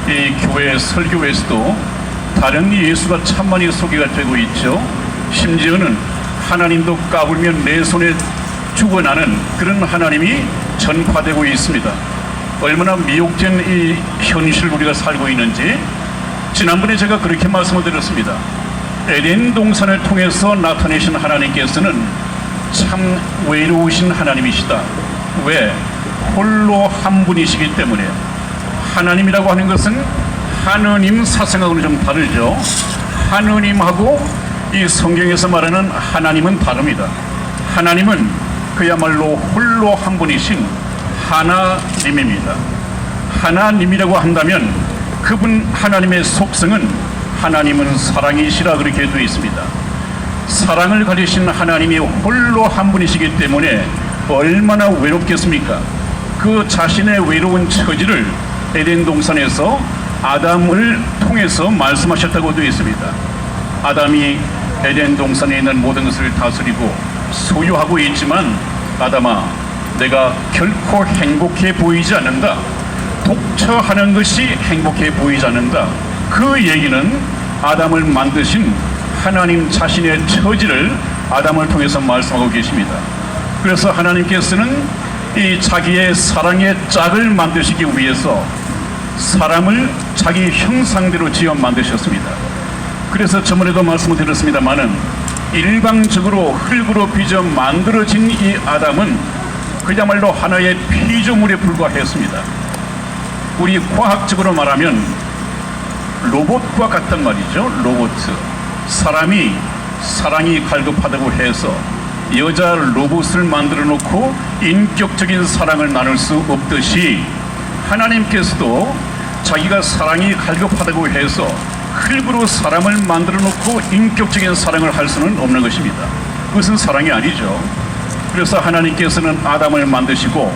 이 교회 설교에서도 다른 예수가 참 많이 소개가 되고 있죠. 심지어는 하나님도 까불면 내 손에 죽어나는 그런 하나님이 전파되고 있습니다. 얼마나 미혹된 이 현실을 우리가 살고 있는지 지난번에 제가 그렇게 말씀을 드렸습니다. 에덴 동산을 통해서 나타내신 하나님께서는 참 외로우신 하나님이시다. 왜? 홀로 한 분이시기 때문에. 하나님이라고 하는 것은 하느님 사상하고는 좀 다르죠. 하느님하고 이 성경에서 말하는 하나님은 다릅니다. 하나님은 그야말로 홀로 한 분이신 하나님입니다. 하나님이라고 한다면 그분 하나님의 속성은 하나님은 사랑이시라 그렇게 되어 있습니다. 사랑을 가지신 하나님이 홀로 한 분이시기 때문에 얼마나 외롭겠습니까? 그 자신의 외로운 처지를 에덴 동산에서 아담을 통해서 말씀하셨다고 되어 있습니다. 아담이 에덴 동산에 있는 모든 것을 다스리고 소유하고 있지만 아담아, 내가 결코 행복해 보이지 않는다. 독처하는 것이 행복해 보이지 않는다. 그 얘기는 아담을 만드신 하나님 자신의 처지를 아담을 통해서 말씀하고 계십니다. 그래서 하나님께서는 이 자기의 사랑의 짝을 만드시기 위해서 사람을 자기 형상대로 지어 만드셨습니다. 그래서 저번에도 말씀을 드렸습니다마는 일방적으로 흙으로 빚어 만들어진 이 아담은 그야말로 하나의 피조물에 불과했습니다. 우리 과학적으로 말하면 로봇과 같단 말이죠. 로봇. 사람이 사랑이 갈급하다고 해서 여자 로봇을 만들어 놓고 인격적인 사랑을 나눌 수 없듯이 하나님께서도 자기가 사랑이 갈급하다고 해서 흙으로 사람을 만들어 놓고 인격적인 사랑을 할 수는 없는 것입니다. 그것은 사랑이 아니죠. 그래서 하나님께서는 아담을 만드시고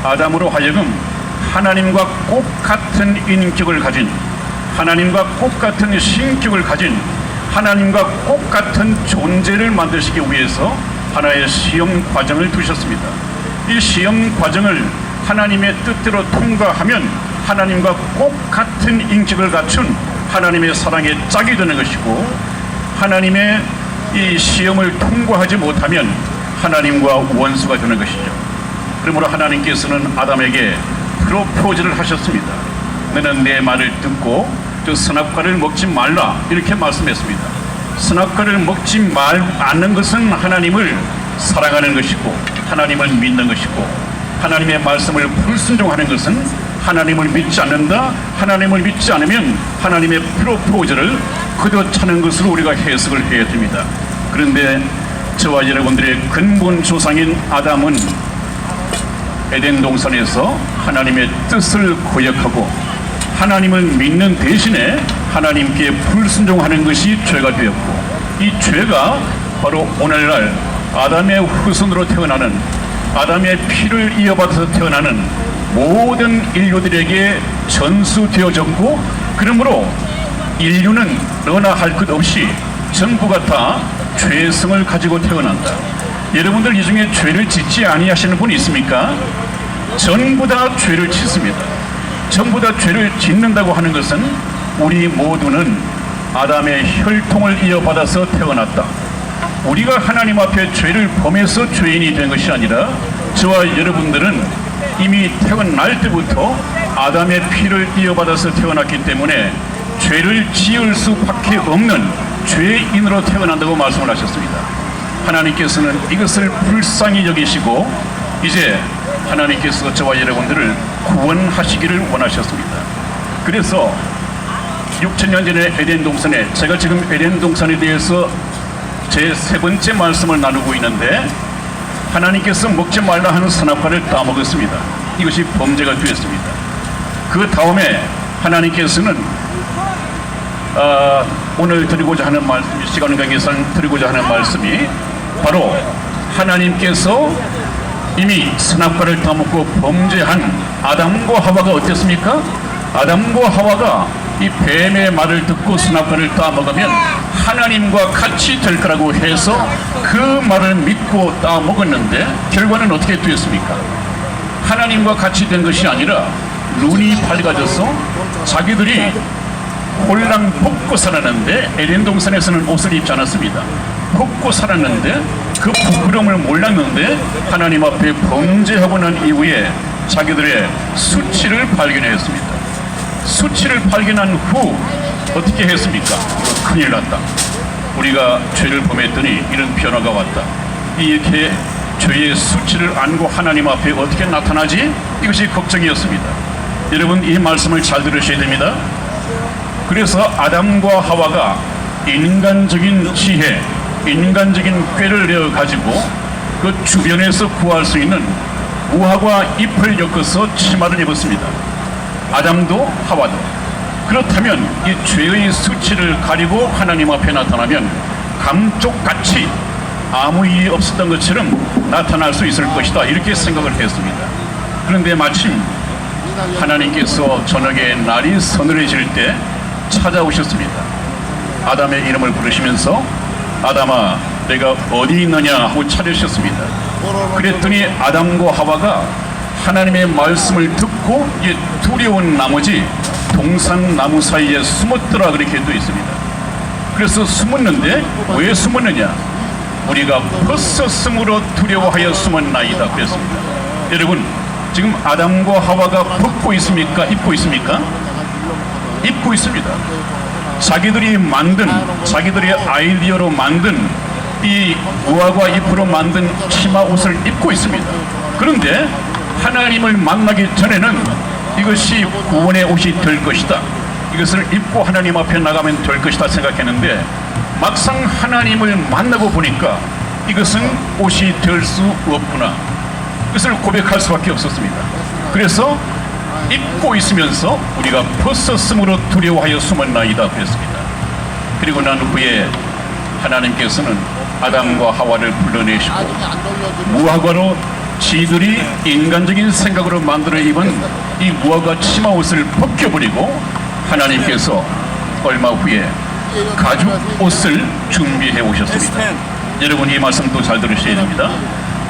아담으로 하여금 하나님과 꼭 같은 인격을 가진, 하나님과 꼭 같은 신격을 가진, 하나님과 꼭 같은 존재를 만드시기 위해서 하나의 시험 과정을 두셨습니다. 이 시험 과정을 하나님의 뜻대로 통과하면 하나님과 꼭 같은 인격을 갖춘 하나님의 사랑의 짝이 되는 것이고, 하나님의 이 시험을 통과하지 못하면 하나님과 원수가 되는 것이죠. 그러므로 하나님께서는 아담에게 프로포즈를 하셨습니다. 너는 내 말을 듣고 저 선악과를 먹지 말라 이렇게 말씀했습니다. 선악과를 먹지 않는 것은 하나님을 사랑하는 것이고 하나님을 믿는 것이고, 하나님의 말씀을 불순종하는 것은 하나님을 믿지 않는다. 하나님을 믿지 않으면 하나님의 프로포즈를 거둬차는 것으로 우리가 해석을 해야 됩니다. 그런데 저와 여러분들의 근본 조상인 아담은 에덴 동산에서 하나님의 뜻을 거역하고 하나님을 믿는 대신에 하나님께 불순종하는 것이 죄가 되었고, 이 죄가 바로 오늘날 아담의 후손으로 태어나는, 아담의 피를 이어받아서 태어나는 모든 인류들에게 전수되어졌고, 그러므로 인류는 너나 할 것 없이 전부가 다 죄성을 가지고 태어난다. 여러분들 이 중에 죄를 짓지 아니하시는 분이 있습니까? 전부 다 죄를 짓습니다. 전부 다 죄를 짓는다고 하는 것은 우리 모두는 아담의 혈통을 이어받아서 태어났다. 우리가 하나님 앞에 죄를 범해서 죄인이 된 것이 아니라 저와 여러분들은 이미 태어날 때부터 아담의 피를 이어받아서 태어났기 때문에 죄를 지을 수밖에 없는 죄인으로 태어난다고 말씀을 하셨습니다. 하나님께서는 이것을 불쌍히 여기시고 이제 하나님께서 저와 여러분들을 구원하시기를 원하셨습니다. 그래서 6,000년 전에 에덴 동산에, 제가 지금 에덴 동산에 대해서 제 세 번째 말씀을 나누고 있는데, 하나님께서 먹지 말라 하는 선악과를 따먹었습니다. 이것이 범죄가 되었습니다. 그 다음에 하나님께서는 오늘 드리고자 하는 말씀, 시간 관계상 드리고자 하는 말씀이 바로 하나님께서 이미 선악과를 따먹고 범죄한 아담과 하와가 어땠습니까? 아담과 하와가 이 뱀의 말을 듣고 선악과를 따먹으면 하나님과 같이 될 거라고 해서 그 말을 믿고 따먹었는데 결과는 어떻게 되었습니까? 하나님과 같이 된 것이 아니라 눈이 밝아져서 자기들이 홀랑 벗고 살았는데, 에덴 동산에서는 옷을 입지 않았습니다. 벗고 살았는데 그 부끄러움을 몰랐는데 하나님 앞에 범죄하고 난 이후에 자기들의 수치를 발견했습니다. 수치를 발견한 후 어떻게 했습니까? 큰일 났다. 우리가 죄를 범했더니 이런 변화가 왔다. 이렇게 죄의 수치를 안고 하나님 앞에 어떻게 나타나지? 이것이 걱정이었습니다. 여러분, 이 말씀을 잘 들으셔야 됩니다. 그래서 아담과 하와가 인간적인 지혜, 인간적인 꾀를 내어 가지고 그 주변에서 구할 수 있는 무화과 잎을 엮어서 치마를 입었습니다. 아담도 하와도. 그렇다면 이 죄의 수치를 가리고 하나님 앞에 나타나면 감쪽같이 아무 일이 없었던 것처럼 나타날 수 있을 것이다, 이렇게 생각을 했습니다. 그런데 마침 하나님께서 저녁에 날이 서늘해질 때 찾아오셨습니다. 아담의 이름을 부르시면서 아담아, 내가 어디 있느냐 하고 찾으셨습니다. 그랬더니 아담과 하와가 하나님의 말씀을 듣고 두려운 나머지 동산 나무 사이에 숨었더라, 그렇게 되어 있습니다. 그래서 숨었는데 왜 숨었느냐? 우리가 벗었으므로 두려워하여 숨었나이다 그랬습니다. 여러분, 지금 아담과 하와가 벗고 있습니까? 입고 있습니까? 입고 있습니다. 자기들이 만든, 자기들의 아이디어로 만든 이 무화과 잎으로 만든 치마 옷을 입고 있습니다. 그런데 하나님을 만나기 전에는 이것이 구원의 옷이 될 것이다, 이것을 입고 하나님 앞에 나가면 될 것이다 생각했는데 막상 하나님을 만나고 보니까 이것은 옷이 될 수 없구나, 이것을 고백할 수밖에 없었습니다. 그래서 입고 있으면서 우리가 벗었으므로 두려워하여 숨었나이다 그랬습니다. 그리고 난 후에 하나님께서는 아담과 하와를 불러내시고 무화과로 지들이 인간적인 생각으로 만들어 입은 이 무화과 치마 옷을 벗겨버리고 하나님께서 얼마 후에 가죽 옷을 준비해 오셨습니다. 여러분, 이 말씀도 잘 들으셔야 됩니다.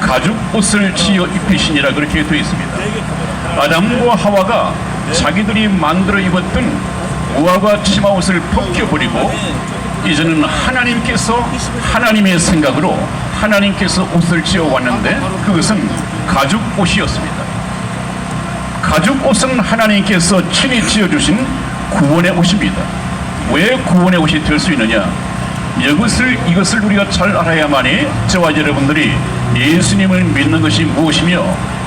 가죽 옷을 지어 입히시니라, 그렇게 되어 있습니다. 아담과 하와가 자기들이 만들어 입었던 무화과 치마 옷을 벗겨버리고 이제는 하나님께서 하나님의 생각으로 하나님께서 옷을 지어 왔는데 그것은 가죽 옷이었습니다. 가죽 옷은 하나님께서 친히 지어주신 구원의 옷입니다. 왜 구원의 옷이 될 수 있느냐? 이것을 우리가 잘 알아야만이 저와 여러분들이 예수님을 믿는 것이 무엇이며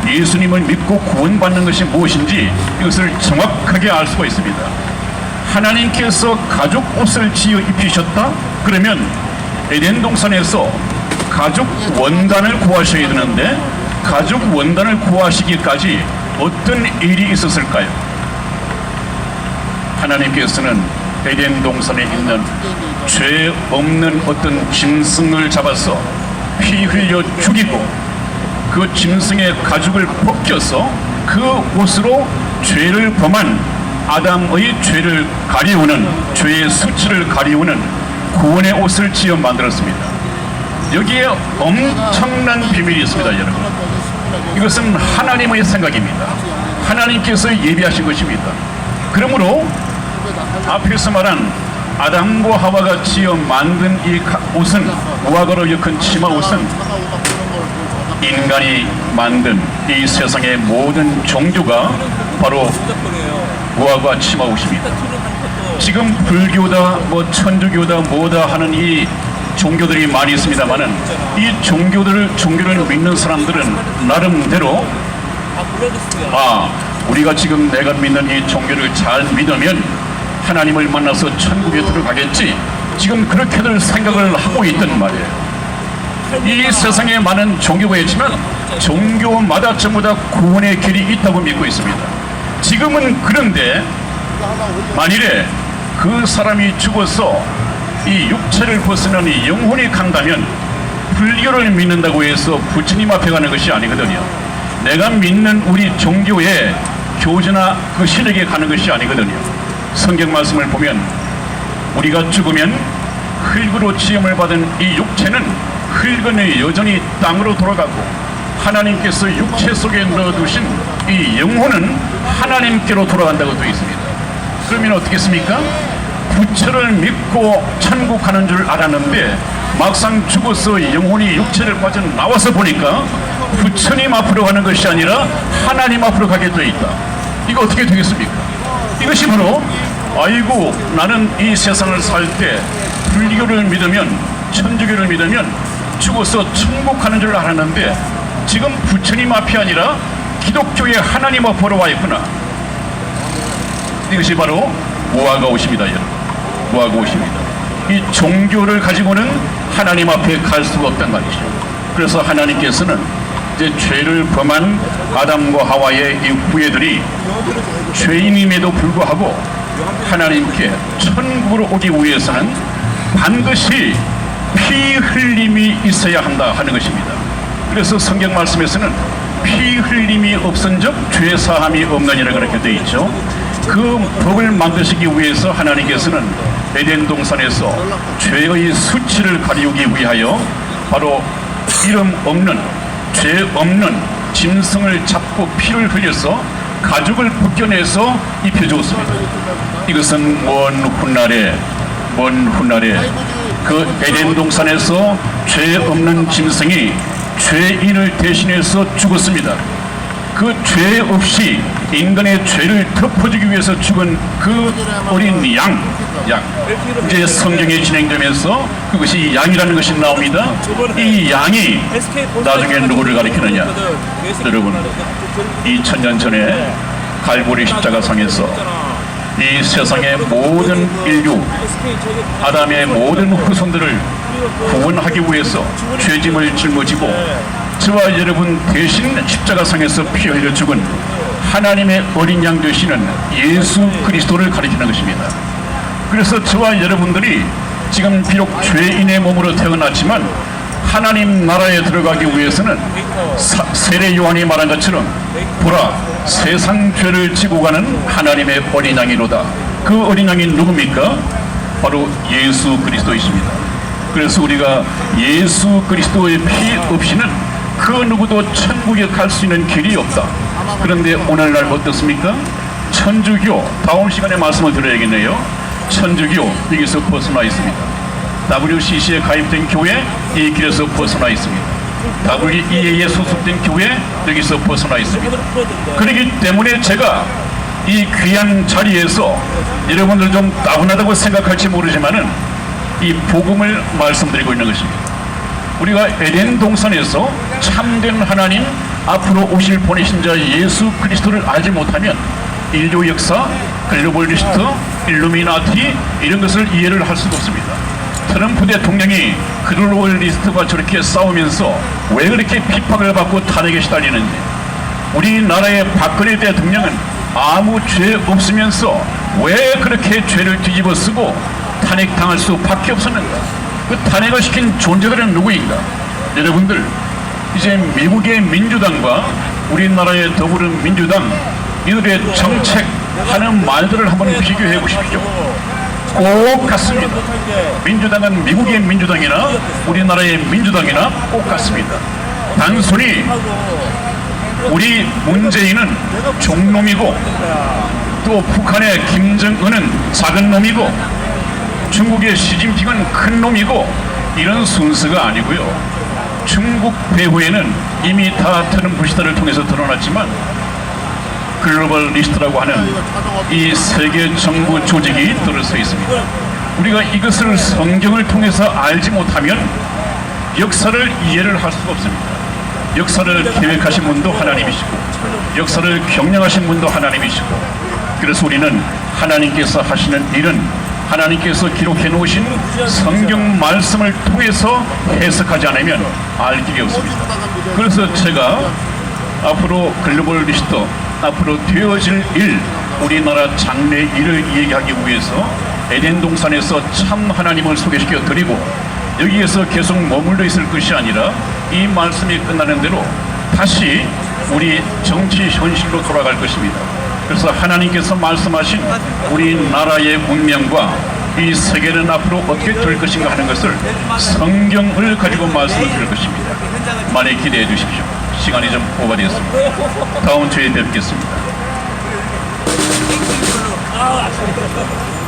예수님을 믿고 구원받는 것이 무엇인지 이것을 정확하게 알 수가 있습니다. 하나님께서 가죽 옷을 지어 입히셨다? 그러면 에덴 동산에서 가죽 원단을 구하셔야 되는데 가죽 원단을 구하시기까지 어떤 일이 있었을까요? 하나님께서는 에덴 동산에 있는 죄 없는 어떤 짐승을 잡아서 피 흘려 죽이고 그 짐승의 가죽을 벗겨서 그 옷으로 죄를 범한 아담의 죄를 가리우는, 죄의 수치를 가리우는 구원의 옷을 지어 만들었습니다. 여기에 엄청난 비밀이 있습니다, 여러분. 이것은 하나님의 생각입니다. 하나님께서 예비하신 것입니다. 그러므로 앞에서 말한 아담과 하와가 지어 만든 이 옷은, 무화과로 엮은 치마 옷은 인간이 만든 이 세상의 모든 종교가 바로 무화과 치마 옷입니다. 지금 불교다, 천주교다, 뭐다 하는 이 종교들이 많이 있습니다만은 이 종교를 믿는 사람들은 나름대로 우리가 지금 내가 믿는 이 종교를 잘 믿으면 하나님을 만나서 천국에 들어가겠지, 지금 그렇게들 생각을 하고 있단 말이에요. 이 세상에 많은 종교가 있지만 종교마다 전부 다 구원의 길이 있다고 믿고 있습니다. 지금은 그런데 만일에 그 사람이 죽어서 이 육체를 벗어난 이 영혼이 간다면 불교를 믿는다고 해서 부처님 앞에 가는 것이 아니거든요. 내가 믿는 우리 종교의 교주나 그 신에게 가는 것이 아니거든요. 성경 말씀을 보면 우리가 죽으면 흙으로 지음을 받은 이 육체는 흙은 여전히 땅으로 돌아가고 하나님께서 육체 속에 넣어두신 이 영혼은 하나님께로 돌아간다고 되어 있습니다. 그러면 어떻겠습니까? 부처를 믿고 천국 가는 줄 알았는데 막상 죽어서 영혼이 육체를 빠져나와서 보니까 부처님 앞으로 가는 것이 아니라 하나님 앞으로 가게 되어 있다. 이거 어떻게 되겠습니까? 이것이 바로 아이고 나는 이 세상을 살 때 불교를 믿으면 천주교를 믿으면 죽어서 천국 가는 줄 알았는데 지금 부처님 앞이 아니라 기독교의 하나님 앞으로 와 있구나. 이것이 바로 무아가 오십니다. 여러분, 무아가 오십니다. 이 종교를 가지고는 하나님 앞에 갈 수가 없단 말이죠. 그래서 하나님께서는 이제 죄를 범한 아담과 하와의 이 후예들이 죄인임에도 불구하고 하나님께 천국으로 오기 위해서는 반드시 피 흘림이 있어야 한다 하는 것입니다. 그래서 성경 말씀에서는 피 흘림이 없은즉 죄 사함이 없느니라 그렇게 되어 있죠. 그 법을 만드시기 위해서 하나님께서는 에덴 동산에서 죄의 수치를 가리우기 위하여 바로 이름 없는 죄 없는 짐승을 잡고 피를 흘려서 가죽을 벗겨내서 입혀주었습니다. 이것은 먼 훗날에 그 에덴 동산에서 죄 없는 짐승이 죄인을 대신해서 죽었습니다. 그 죄 없이 인간의 죄를 덮어주기 위해서 죽은 그 어린 양. 이제 성경이 진행되면서 그것이 양이라는 것이 나옵니다. 이 양이 나중에 누구를 가리키느냐? 여러분, 2000년 전에 갈보리 십자가상에서 이 세상의 모든 인류, 아담의 모든 후손들을 구원하기 위해서 죄짐을 짊어지고 저와 여러분 대신 십자가상에서 피 흘려 죽은 하나님의 어린 양 되시는 예수 그리스도를 가리키는 것입니다. 그래서 저와 여러분들이 지금 비록 죄인의 몸으로 태어났지만 하나님 나라에 들어가기 위해서는 세례 요한이 말한 것처럼 보라 세상 죄를 지고 가는 하나님의 어린 양이로다. 그 어린 양이 누굽니까? 바로 예수 그리스도이십니다. 그래서 우리가 예수 그리스도의 피 없이는 그 누구도 천국에 갈 수 있는 길이 없다. 그런데 오늘날 어떻습니까? 천주교, 다음 시간에 말씀을 드려야겠네요. 천주교 여기서 벗어나 있습니다. WCC에 가입된 교회 이 길에서 벗어나 있습니다. WEA에 소속된 교회 여기서 벗어나 있습니다. 그렇기 때문에 제가 이 귀한 자리에서 여러분들 좀 따분하다고 생각할지 모르지만은 이 복음을 말씀드리고 있는 것입니다. 우리가 에덴 동산에서 참된 하나님 앞으로 오실 보내신 자 예수 그리스도를 알지 못하면 인류 역사, 글로벌리스트, 일루미나티 이런 것을 이해를 할 수가 없습니다. 트럼프 대통령이 글로벌리스트와 저렇게 싸우면서 왜 그렇게 핍박을 받고 탄핵에 시달리는지, 우리나라의 박근혜 대통령은 아무 죄 없으면서 왜 그렇게 죄를 뒤집어 쓰고 탄핵당할 수밖에 없었는가? 그 탄핵을 시킨 존재들은 누구인가? 여러분들, 이제 미국의 민주당과 우리나라의 더불어민주당 이들의 정책하는 말들을 한번 비교해 보십시오. 꼭 같습니다. 민주당은 미국의 민주당이나 우리나라의 민주당이나 꼭 같습니다. 단순히 우리 문재인은 종놈이고 또 북한의 김정은은 작은 놈이고 중국의 시진핑은 큰 놈이고 이런 순서가 아니고요. 중국 배후에는 이미 다 트럼프 시대를 통해서 드러났지만 글로벌 리스트라고 하는 이 세계 정부 조직이 들어서 있습니다. 우리가 이것을 성경을 통해서 알지 못하면 역사를 이해를 할 수가 없습니다. 역사를 계획하신 분도 하나님이시고 역사를 경영하신 분도 하나님이시고, 그래서 우리는 하나님께서 하시는 일은 하나님께서 기록해 놓으신 성경 말씀을 통해서 해석하지 않으면 알 길이 없습니다. 그래서 제가 앞으로 글로벌 리스트, 앞으로 되어질 일, 우리나라 장래 일을 얘기하기 위해서 에덴 동산에서 참 하나님을 소개시켜 드리고 여기에서 계속 머물러 있을 것이 아니라 이 말씀이 끝나는 대로 다시 우리 정치 현실로 돌아갈 것입니다. 그래서 하나님께서 말씀하신 우리나라의 운명과 이 세계는 앞으로 어떻게 될 것인가 하는 것을 성경을 가지고 말씀을 드릴 것입니다. 많이 기대해 주십시오. 시간이 좀 오버되었습니다. 다음 주에 뵙겠습니다. 아,